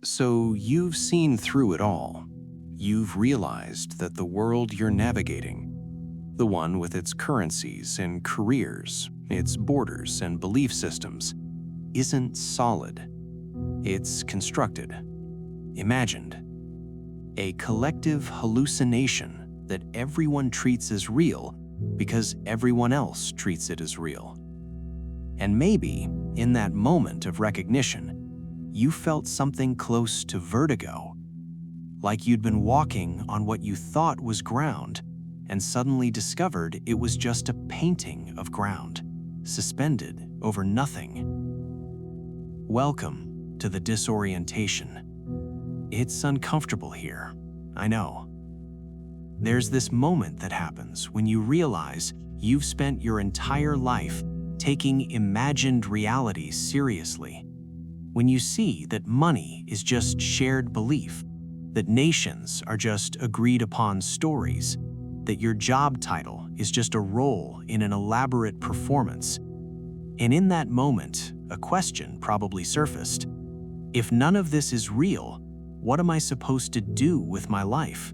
So you've seen through it all. You've realized that the world you're navigating, the one with its currencies and careers, its borders and belief systems, isn't solid. It's constructed, imagined, a collective hallucination that everyone treats as real because everyone else treats it as real. And maybe, in that moment of recognition, you felt something close to vertigo, like you'd been walking on what you thought was ground and suddenly discovered it was just a painting of ground, suspended over nothing. Welcome to the disorientation. It's uncomfortable here, I know. There's this moment that happens when you realize you've spent your entire life taking imagined reality seriously. When you see that money is just shared belief, that nations are just agreed-upon stories, that your job title is just a role in an elaborate performance. And in that moment, a question probably surfaced. If none of this is real, what am I supposed to do with my life?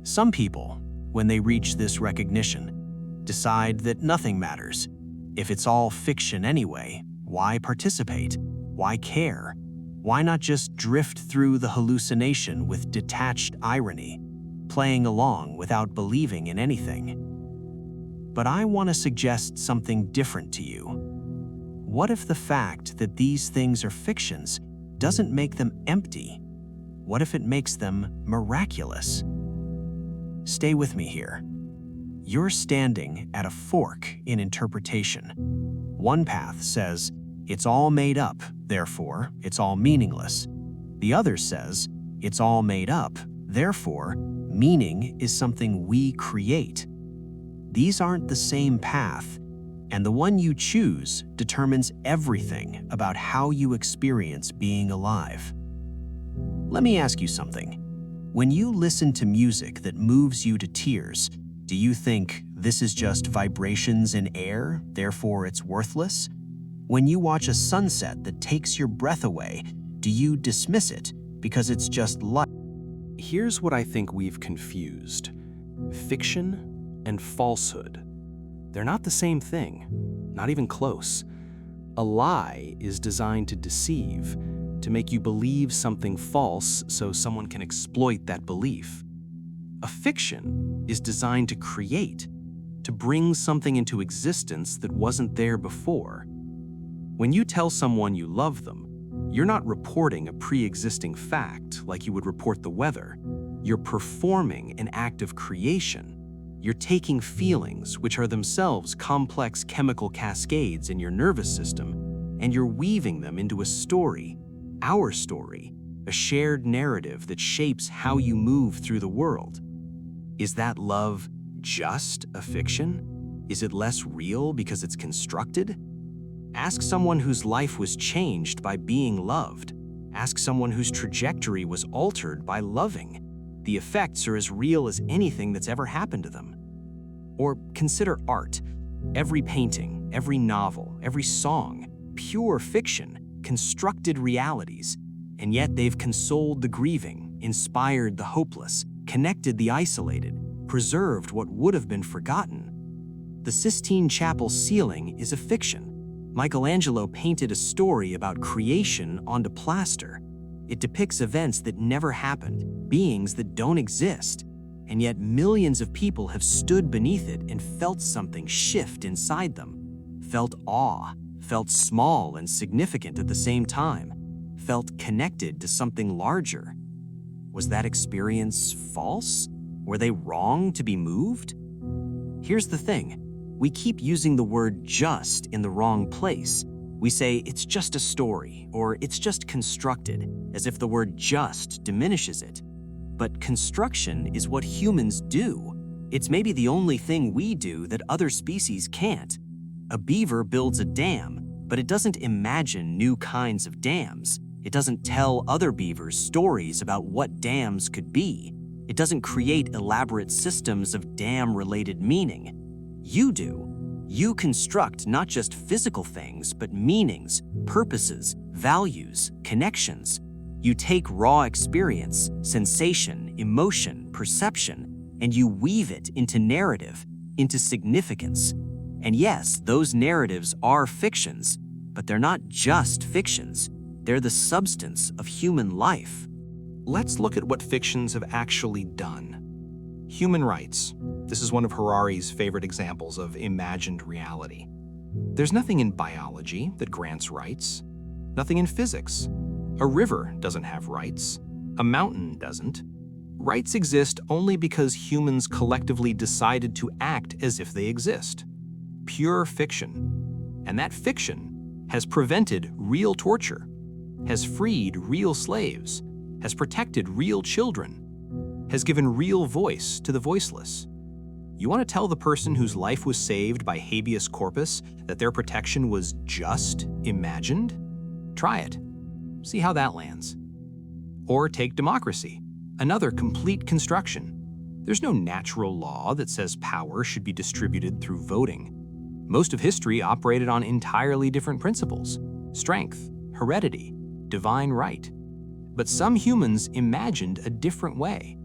Some people, when they reach this recognition, decide that nothing matters. If it's all fiction anyway, why participate? Why care? Why not just drift through the hallucination with detached irony, playing along without believing in anything? But I want to suggest something different to you. What if the fact that these things are fictions doesn't make them empty? What if it makes them miraculous? Stay with me here. You're standing at a fork in interpretation. One path says, it's all made up, therefore it's all meaningless. The other says, it's all made up, therefore meaning is something we create. These aren't the same path, and the one you choose determines everything about how you experience being alive. Let me ask you something. When you listen to music that moves you to tears, do you think this is just vibrations in air, therefore it's worthless? When you watch a sunset that takes your breath away, do you dismiss it because it's just light? Here's what I think we've confused. Fiction and falsehood. They're not the same thing, not even close. A lie is designed to deceive, to make you believe something false so someone can exploit that belief. A fiction is designed to create, to bring something into existence that wasn't there before. When you tell someone you love them, you're not reporting a pre-existing fact like you would report the weather. You're performing an act of creation. You're taking feelings, which are themselves complex chemical cascades in your nervous system, and you're weaving them into a story, our story, a shared narrative that shapes how you move through the world. Is that love just a fiction? Is it less real because it's constructed? Ask someone whose life was changed by being loved. Ask someone whose trajectory was altered by loving. The effects are as real as anything that's ever happened to them. Or consider art. Every painting, every novel, every song, pure fiction, constructed realities, and yet they've consoled the grieving, inspired the hopeless, connected the isolated, preserved what would have been forgotten. The Sistine Chapel ceiling is a fiction. Michelangelo painted a story about creation onto plaster. It depicts events that never happened, beings that don't exist, and yet millions of people have stood beneath it and felt something shift inside them, felt awe, felt small and significant at the same time, felt connected to something larger. Was that experience false? Were they wrong to be moved? Here's the thing. We keep using the word just in the wrong place. We say it's just a story, or it's just constructed, as if the word just diminishes it. But construction is what humans do. It's maybe the only thing we do that other species can't. A beaver builds a dam, but it doesn't imagine new kinds of dams. It doesn't tell other beavers stories about what dams could be. It doesn't create elaborate systems of dam-related meaning. You do. You construct not just physical things, but meanings, purposes, values, connections. You take raw experience, sensation, emotion, perception, and you weave it into narrative, into significance. And yes, those narratives are fictions, but they're not just fictions. They're the substance of human life. Let's look at what fictions have actually done. Human rights. This is one of Harari's favorite examples of imagined reality. There's nothing in biology that grants rights. Nothing in physics. A river doesn't have rights. A mountain doesn't. Rights exist only because humans collectively decided to act as if they exist. Pure fiction. And that fiction has prevented real torture, has freed real slaves, has protected real children, has given real voice to the voiceless. You want to tell the person whose life was saved by habeas corpus that their protection was just imagined? Try it. See how that lands. Or take democracy, another complete construction. There's no natural law that says power should be distributed through voting. Most of history operated on entirely different principles: strength, heredity, divine right. But some humans imagined a different way.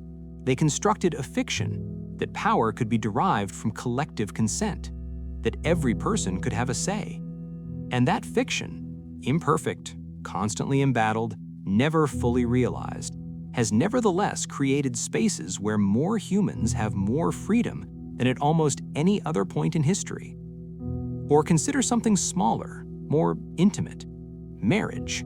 They constructed a fiction that power could be derived from collective consent, that every person could have a say. And that fiction, imperfect, constantly embattled, never fully realized, has nevertheless created spaces where more humans have more freedom than at almost any other point in history. Or consider something smaller, more intimate: marriage.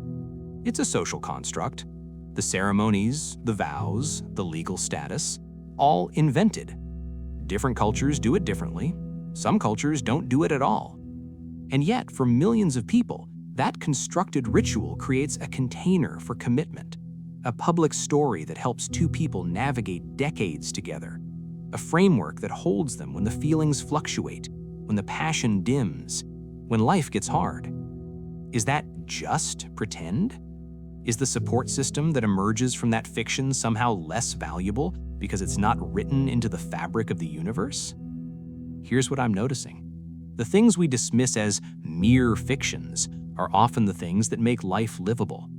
It's a social construct. The ceremonies, the vows, the legal status, all invented. Different cultures do it differently. Some cultures don't do it at all. And yet, for millions of people, that constructed ritual creates a container for commitment, a public story that helps two people navigate decades together, a framework that holds them when the feelings fluctuate, when the passion dims, when life gets hard. Is that just pretend? Is the support system that emerges from that fiction somehow less valuable because it's not written into the fabric of the universe? Here's what I'm noticing. The things we dismiss as mere fictions are often the things that make life livable.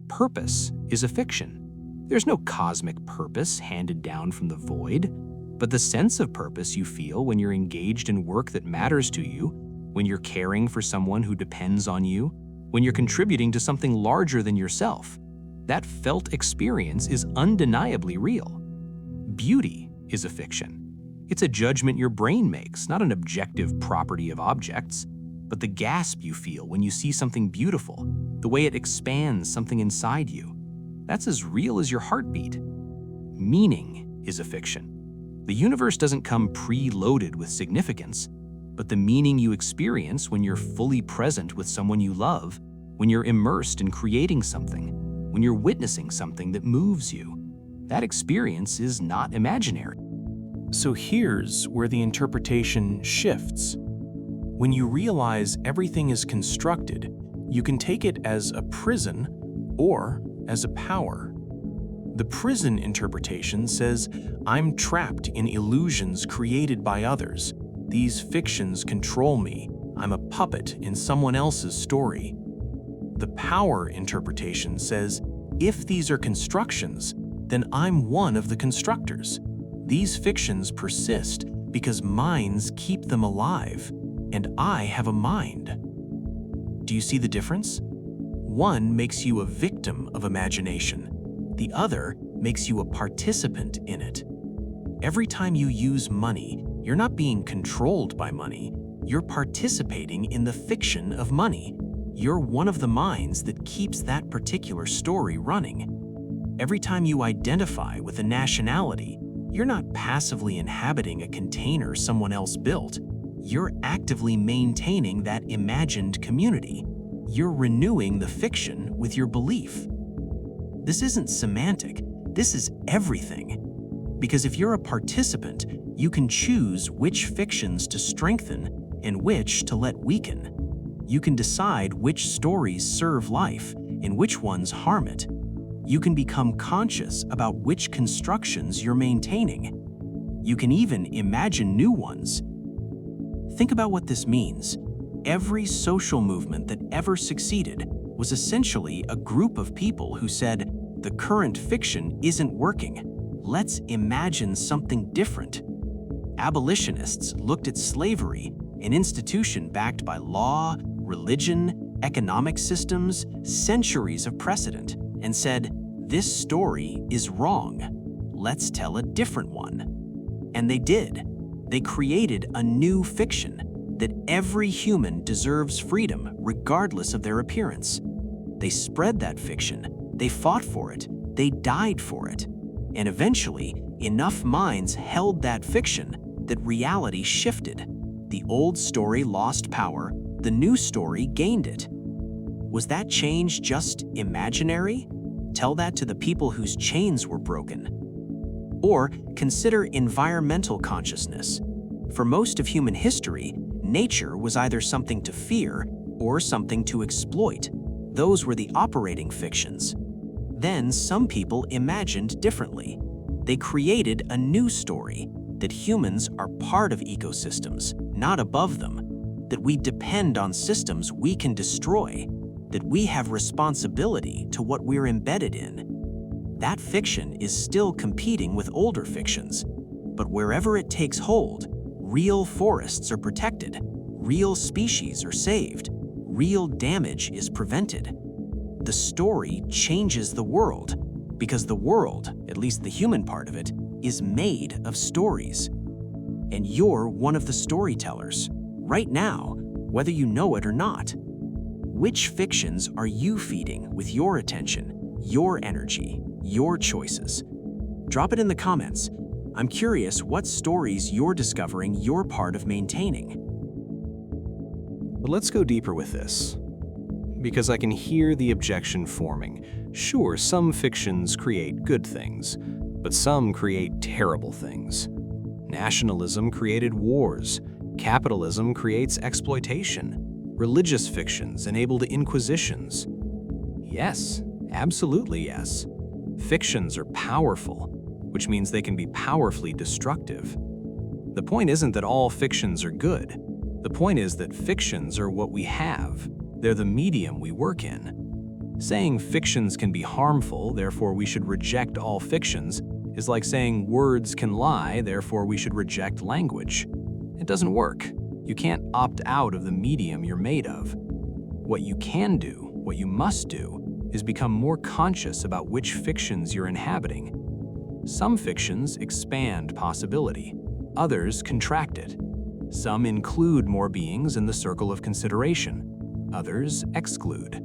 Purpose is a fiction. There's no cosmic purpose handed down from the void, but the sense of purpose you feel when you're engaged in work that matters to you, when you're caring for someone who depends on you, when you're contributing to something larger than yourself, that felt experience is undeniably real. Beauty is a fiction. It's a judgment your brain makes, not an objective property of objects, but the gasp you feel when you see something beautiful, the way it expands something inside you. That's as real as your heartbeat. Meaning is a fiction. The universe doesn't come preloaded with significance, but the meaning you experience when you're fully present with someone you love, when you're immersed in creating something, when you're witnessing something that moves you, that experience is not imaginary. So here's where the interpretation shifts. When you realize everything is constructed, you can take it as a prison or as a power. The prison interpretation says, I'm trapped in illusions created by others. These fictions control me. I'm a puppet in someone else's story. The power interpretation says, if these are constructions, then I'm one of the constructors. These fictions persist because minds keep them alive, and I have a mind. Do you see the difference? One makes you a victim of imagination. The other makes you a participant in it. Every time you use money, you're not being controlled by money. You're participating in the fiction of money. You're one of the minds that keeps that particular story running. Every time you identify with a nationality, you're not passively inhabiting a container someone else built. You're actively maintaining that imagined community. You're renewing the fiction with your belief. This isn't semantic. This is everything. Because if you're a participant, you can choose which fictions to strengthen and which to let weaken. You can decide which stories serve life and which ones harm it. You can become conscious about which constructions you're maintaining. You can even imagine new ones. Think about what this means. Every social movement that ever succeeded was essentially a group of people who said, the current fiction isn't working. Let's imagine something different. Abolitionists looked at slavery, an institution backed by law, religion, economic systems, centuries of precedent, and said, "This story is wrong. Let's tell a different one." And they did. They created a new fiction, that every human deserves freedom regardless of their appearance. They spread that fiction, they fought for it, they died for it. And eventually, enough minds held that fiction that reality shifted. The old story lost power, the new story gained it. Was that change just imaginary? Tell that to the people whose chains were broken. Or consider environmental consciousness. For most of human history, nature was either something to fear or something to exploit. Those were the operating fictions. Then some people imagined differently. They created a new story, that humans are part of ecosystems, not above them, that we depend on systems we can destroy, that we have responsibility to what we're embedded in. That fiction is still competing with older fictions, but wherever it takes hold, real forests are protected, real species are saved, real damage is prevented. The story changes the world, because the world, at least the human part of it, is made of stories. And you're one of the storytellers, right now, whether you know it or not. Which fictions are you feeding with your attention, your energy, your choices? Drop it in the comments. I'm curious what stories you're discovering you're part of maintaining. But let's go deeper with this, because I can hear the objection forming. Sure, some fictions create good things, but some create terrible things. Nationalism created wars. Capitalism creates exploitation. Religious fictions enabled inquisitions. Yes, absolutely yes. Fictions are powerful, which means they can be powerfully destructive. The point isn't that all fictions are good. The point is that fictions are what we have. They're the medium we work in. Saying fictions can be harmful, therefore we should reject all fictions, is like saying words can lie, therefore we should reject language. It doesn't work. You can't opt out of the medium you're made of. What you can do, what you must do, is become more conscious about which fictions you're inhabiting. Some fictions expand possibility, others contract it. Some include more beings in the circle of consideration, others exclude.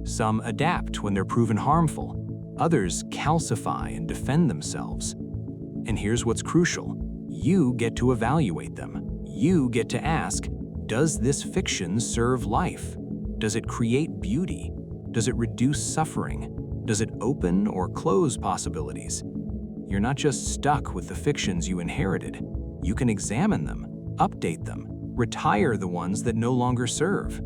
Some adapt when they're proven harmful, others calcify and defend themselves. And here's what's crucial. You get to evaluate them. You get to ask, does this fiction serve life? Does it create beauty? Does it reduce suffering? Does it open or close possibilities? You're not just stuck with the fictions you inherited. You can examine them, update them, retire the ones that no longer serve.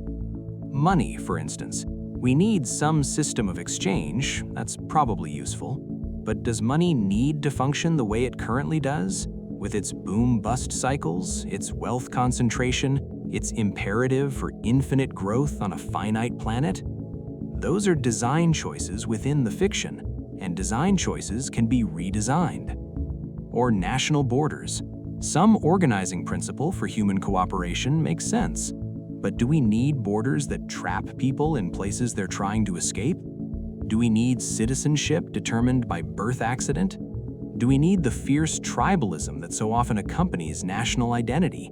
Money, for instance. We need some system of exchange, that's probably useful. But does money need to function the way it currently does? With its boom-bust cycles, its wealth concentration, its imperative for infinite growth on a finite planet? Those are design choices within the fiction, and design choices can be redesigned. Or national borders. Some organizing principle for human cooperation makes sense. But do we need borders that trap people in places they're trying to escape? Do we need citizenship determined by birth accident? Do we need the fierce tribalism that so often accompanies national identity?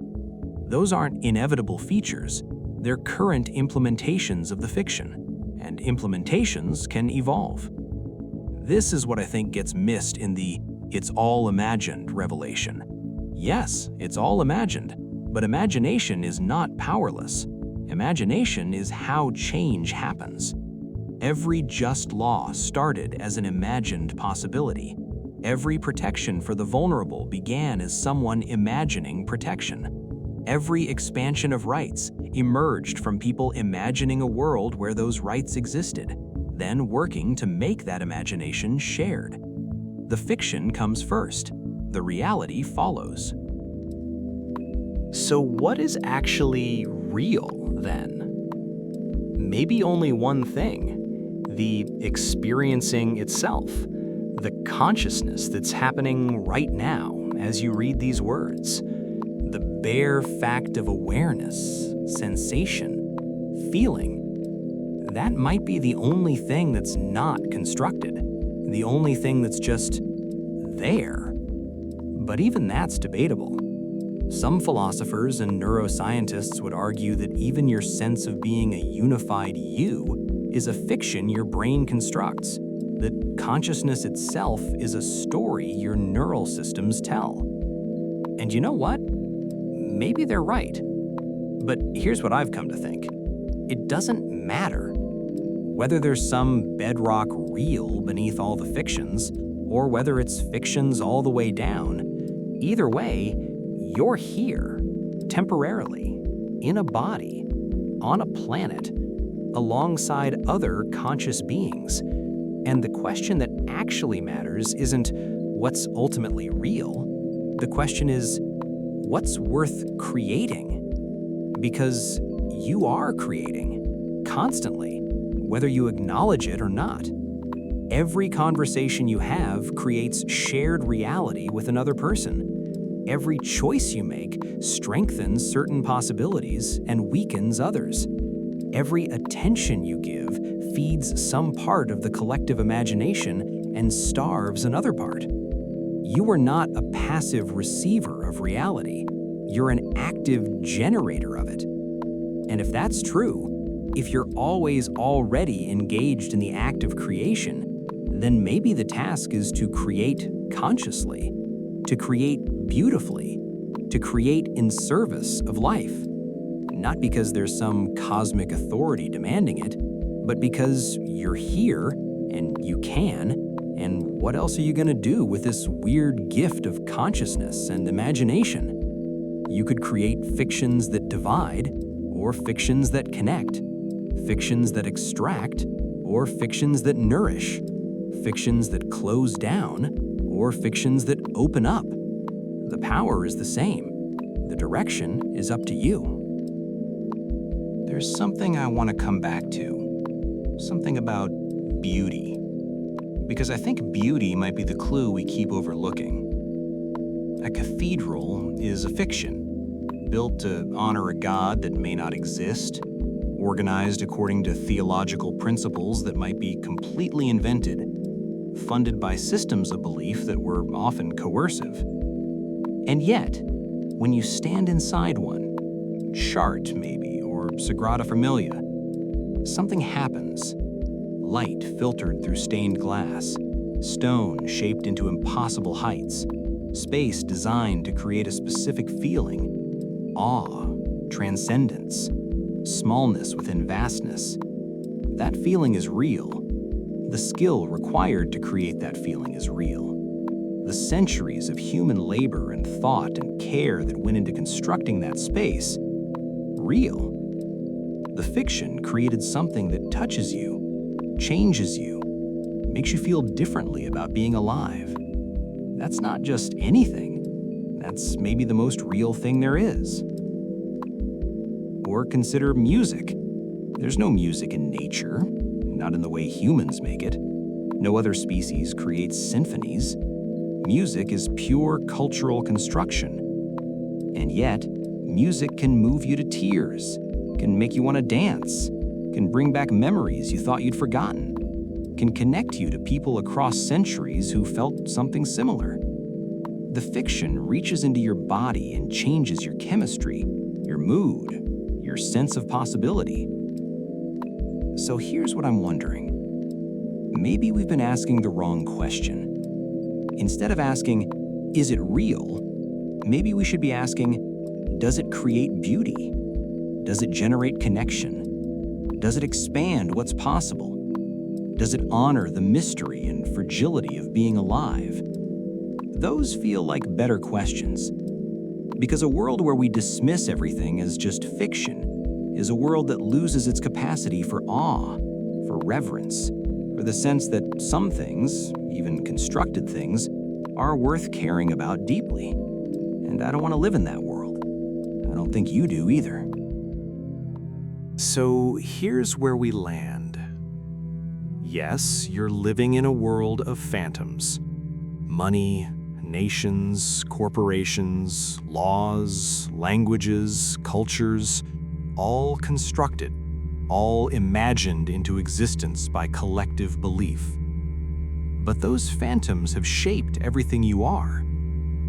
Those aren't inevitable features, they're current implementations of the fiction, and implementations can evolve. This is what I think gets missed in the "it's all imagined" revelation. Yes, it's all imagined, but imagination is not powerless. Imagination is how change happens. Every just law started as an imagined possibility. Every protection for the vulnerable began as someone imagining protection. Every expansion of rights emerged from people imagining a world where those rights existed, then working to make that imagination shared. The fiction comes first, the reality follows. So what is actually real, then? Maybe only one thing: the experiencing itself, the consciousness that's happening right now as you read these words. The bare fact of awareness, sensation, feeling. That might be the only thing that's not constructed, the only thing that's just there. But even that's debatable. Some philosophers and neuroscientists would argue that even your sense of being a unified you is a fiction your brain constructs, that consciousness itself is a story your neural systems tell. And you know what? Maybe they're right. But here's what I've come to think. It doesn't matter. Whether there's some bedrock real beneath all the fictions, or whether it's fictions all the way down, either way, you're here, temporarily, in a body, on a planet, alongside other conscious beings. And the question that actually matters isn't what's ultimately real. The question is, what's worth creating? Because you are creating, constantly, whether you acknowledge it or not. Every conversation you have creates shared reality with another person. Every choice you make strengthens certain possibilities and weakens others. Every attention you give feeds some part of the collective imagination and starves another part. You are not a passive receiver of reality. You're an active generator of it. And if that's true, if you're always already engaged in the act of creation, then maybe the task is to create consciously, to create beautifully, to create in service of life. Not because there's some cosmic authority demanding it, but because you're here and you can, and what else are you gonna do with this weird gift of consciousness and imagination? You could create fictions that divide, or fictions that connect, fictions that extract, or fictions that nourish, fictions that close down, or fictions that open up. The power is the same. The direction is up to you. There's something I want to come back to. Something about beauty. Because I think beauty might be the clue we keep overlooking. A cathedral is a fiction, built to honor a god that may not exist, organized according to theological principles that might be completely invented, funded by systems of belief that were often coercive. And yet, when you stand inside one, Chartres maybe, or Sagrada Familia, something happens. Light filtered through stained glass, stone shaped into impossible heights, space designed to create a specific feeling, awe, transcendence, smallness within vastness. That feeling is real. The skill required to create that feeling is real. The centuries of human labor and thought and care that went into constructing that space, real. The fiction created something that touches you, changes you, makes you feel differently about being alive. That's not just anything. That's maybe the most real thing there is. Or consider music. There's no music in nature, not in the way humans make it. No other species creates symphonies. Music is pure cultural construction. And yet, music can move you to tears, can make you want to dance, can bring back memories you thought you'd forgotten, can connect you to people across centuries who felt something similar. The fiction reaches into your body and changes your chemistry, your mood, your sense of possibility. So here's what I'm wondering. Maybe we've been asking the wrong question. Instead of asking, is it real? Maybe we should be asking, does it create beauty? Does it generate connection? Does it expand what's possible? Does it honor the mystery and fragility of being alive? Those feel like better questions. Because a world where we dismiss everything as just fiction is a world that loses its capacity for awe, for reverence, for the sense that some things, even constructed things, are worth caring about deeply. And I don't want to live in that world. I don't think you do either. So here's where we land. Yes, you're living in a world of phantoms. Money, nations, corporations, laws, languages, cultures, all constructed, all imagined into existence by collective belief. But those phantoms have shaped everything you are.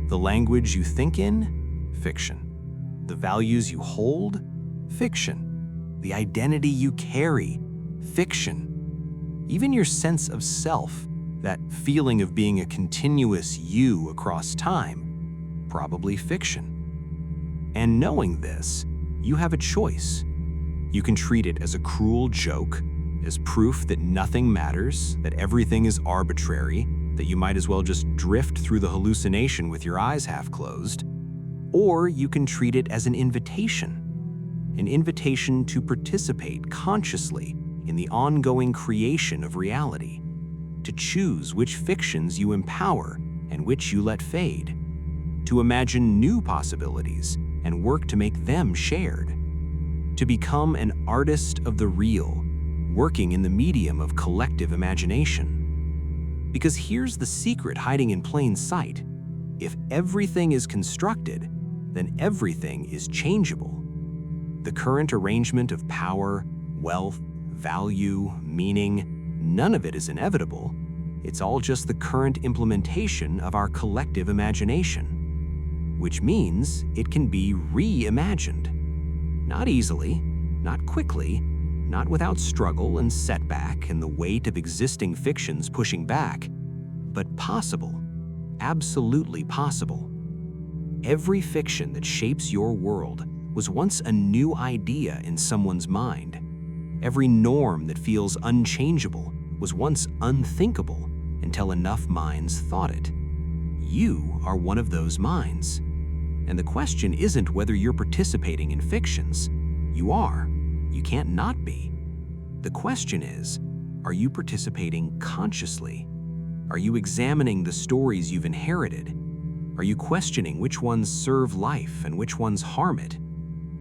The language you think in, fiction. The values you hold, fiction. The identity you carry, fiction. Even your sense of self, that feeling of being a continuous you across time, probably fiction. And knowing this, you have a choice. You can treat it as a cruel joke, as proof that nothing matters, that everything is arbitrary, that you might as well just drift through the hallucination with your eyes half closed. Or you can treat it as an invitation to participate consciously in the ongoing creation of reality, to choose which fictions you empower and which you let fade, to imagine new possibilities and work to make them shared, to become an artist of the real, working in the medium of collective imagination. Because here's the secret hiding in plain sight. If everything is constructed, then everything is changeable. The current arrangement of power, wealth, value, meaning, none of it is inevitable. It's all just the current implementation of our collective imagination, which means it can be reimagined. Not easily, not quickly, not without struggle and setback and the weight of existing fictions pushing back, but possible, absolutely possible. Every fiction that shapes your world was once a new idea in someone's mind. Every norm that feels unchangeable was once unthinkable until enough minds thought it. You are one of those minds. And the question isn't whether you're participating in fictions. You are. You can't not be. The question is, are you participating consciously? Are you examining the stories you've inherited? Are you questioning which ones serve life and which ones harm it?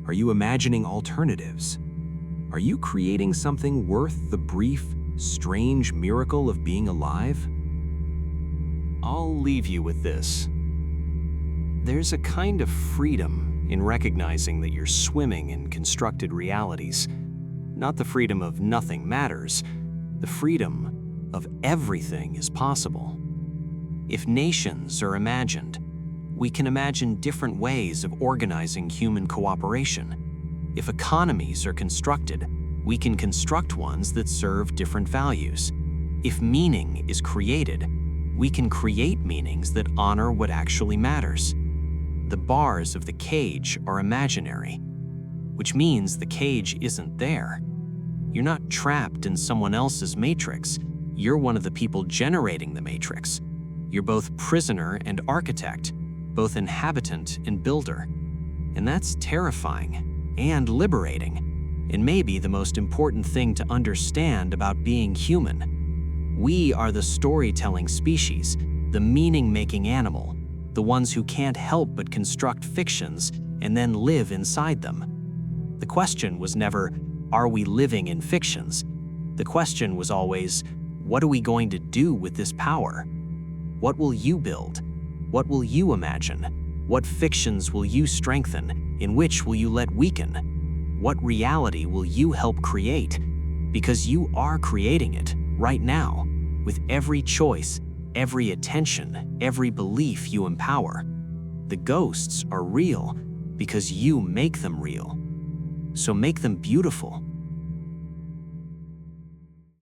Are you imagining alternatives? Are you creating something worth the brief, strange miracle of being alive? I'll leave you with this. There's a kind of freedom in recognizing that you're swimming in constructed realities. Not the freedom of nothing matters, the freedom of everything is possible. If nations are imagined, we can imagine different ways of organizing human cooperation. If economies are constructed, we can construct ones that serve different values. If meaning is created, we can create meanings that honor what actually matters. The bars of the cage are imaginary, which means the cage isn't there. You're not trapped in someone else's matrix. You're one of the people generating the matrix. You're both prisoner and architect, both inhabitant and builder. And that's terrifying and liberating, and maybe the most important thing to understand about being human. We are the storytelling species, the meaning-making animal, the ones who can't help but construct fictions and then live inside them. The question was never, are we living in fictions? The question was always, what are we going to do with this power? What will you build? What will you imagine? What fictions will you strengthen? In which will you let weaken? What reality will you help create? Because you are creating it right now, with every choice, every attention, every belief you empower. The ghosts are real because you make them real. So make them beautiful,